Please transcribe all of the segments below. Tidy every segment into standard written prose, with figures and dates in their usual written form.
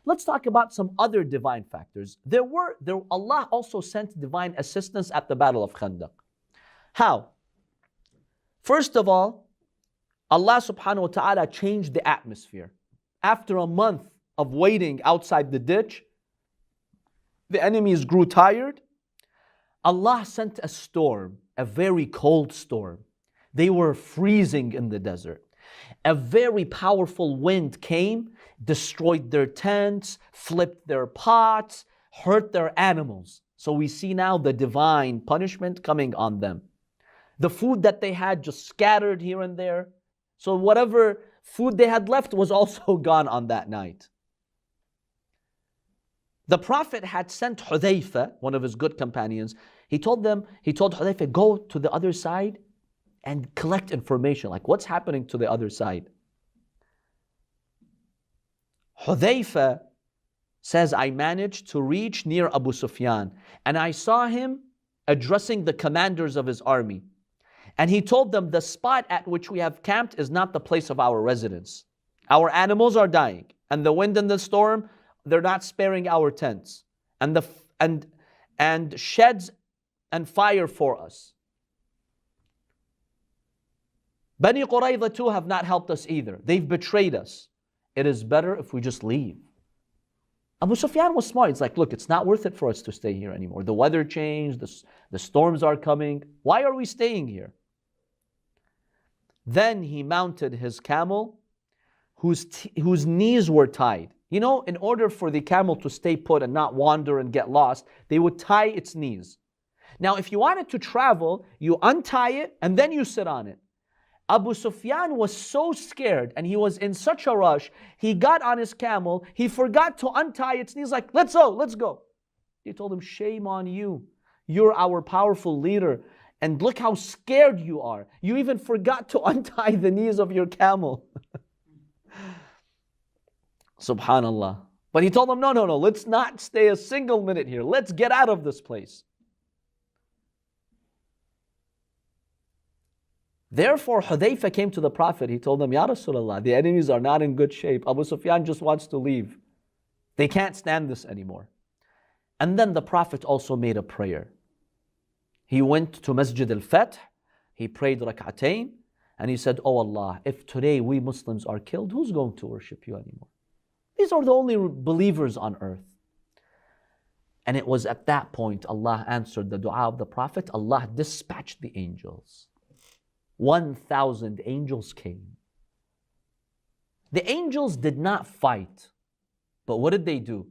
let's talk about some other divine factors. Allah also sent divine assistance at the Battle of Khandaq. How? First of all, Allah subhanahu wa ta'ala changed the atmosphere. After a month of waiting outside the ditch, the enemies grew tired. Allah sent a storm, a very cold storm. They were freezing in the desert. A very powerful wind came, destroyed their tents, flipped their pots, hurt their animals. So we see now the divine punishment coming on them. The food that they had just scattered here and there. So whatever food they had left was also gone on that night. The Prophet had sent Hudayfa, one of his good companions. He told Hudayfa, go to the other side and collect information, like what's happening to the other side. Hudayfa says, I managed to reach near Abu Sufyan, and I saw him addressing the commanders of his army. And he told them, the spot at which we have camped is not the place of our residence. Our animals are dying, and the wind and the storm, they're not sparing our tents, and sheds and fire for us. Bani Qurayza too have not helped us either. They've betrayed us. It is better if we just leave. Abu Sufyan was smart. It's like, look, it's not worth it for us to stay here anymore. The weather changed, the storms are coming. Why are we staying here? Then he mounted his camel, whose knees were tied. You know, in order for the camel to stay put and not wander and get lost, they would tie its knees. Now, if you wanted to travel, you untie it and then you sit on it. Abu Sufyan was so scared and he was in such a rush, he got on his camel, he forgot to untie its knees, like, let's go. He told him, shame on you. You're our powerful leader. And look how scared you are. You even forgot to untie the knees of your camel. Subhanallah. But he told them, no, let's not stay a single minute here. Let's get out of this place. Therefore, Hudayfa came to the Prophet. He told him, Ya Rasulullah, the enemies are not in good shape. Abu Sufyan just wants to leave. They can't stand this anymore. And then the Prophet also made a prayer. He went to Masjid al-Fath. He prayed rak'atayn. And he said, oh Allah, if today we Muslims are killed, who's going to worship you anymore? These are the only believers on earth. And it was at that point Allah answered the dua of the Prophet. Allah dispatched the angels. 1,000 angels came. The angels did not fight. But what did they do?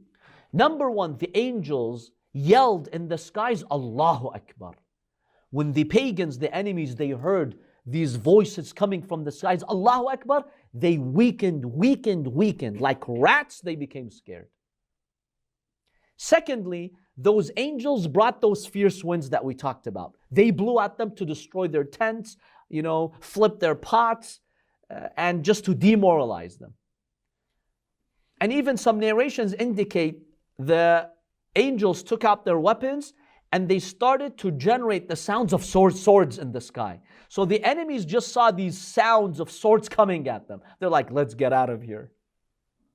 Number one, the angels yelled in the skies, Allahu Akbar. When the pagans, the enemies, they heard these voices coming from the skies, Allahu Akbar, they weakened. Like rats, they became scared. Secondly, those angels brought those fierce winds that we talked about. They blew at them to destroy their tents, flip their pots, and just to demoralize them. And even some narrations indicate the angels took out their weapons and they started to generate the sounds of swords in the sky. So the enemies just saw these sounds of swords coming at them. They're like, let's get out of here.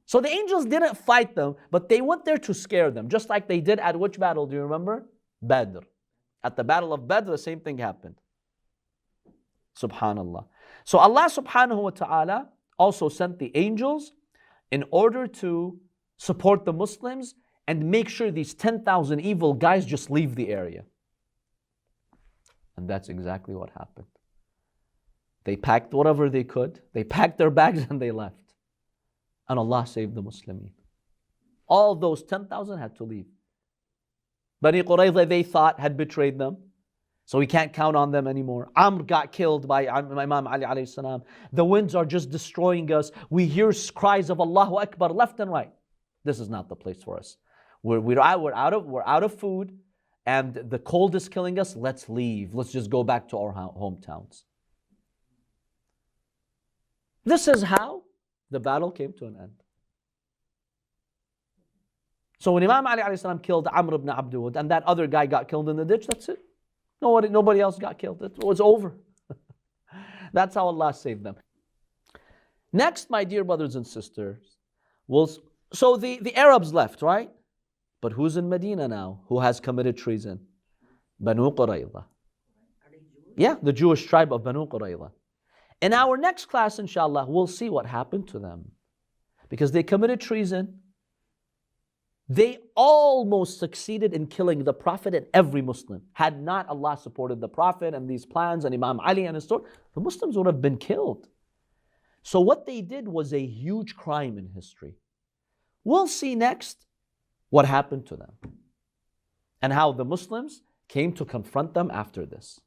So the angels didn't fight them, but they went there to scare them, just like they did at which battle, do you remember? Badr. At the battle of Badr, the same thing happened. Subhanallah. So Allah subhanahu wa ta'ala also sent the angels in order to support the Muslims and make sure these 10,000 evil guys just leave the area. And that's exactly what happened. They packed whatever they could. They packed their bags and they left. And Allah saved the Muslimin. All those 10,000 had to leave. Bani Qurayza, they thought, had betrayed them. So we can't count on them anymore. Amr got killed by Imam Ali alayhi salam. The winds are just destroying us. We hear cries of Allahu Akbar left and right. This is not the place for us. We're out of food and the cold is killing us. Let's leave. Let's just go back to our hometowns. This is how the battle came to an end. So when Imam Ali alayhi salam killed Amr ibn Abdul and that other guy got killed in the ditch, that's it. Nobody else got killed. It was over. That's how Allah saved them. Next, my dear brothers and sisters, we'll So the Arabs left, right? But who's in Medina now? Who has committed treason? Banu Qurayza. Yeah, the Jewish tribe of Banu Qurayza. In our next class, inshallah, we'll see what happened to them. Because they committed treason. They almost succeeded in killing the Prophet and every Muslim. Had not Allah supported the Prophet and these plans and Imam Ali and his story, the Muslims would have been killed. So what they did was a huge crime in history. We'll see next what happened to them and how the Muslims came to confront them after this.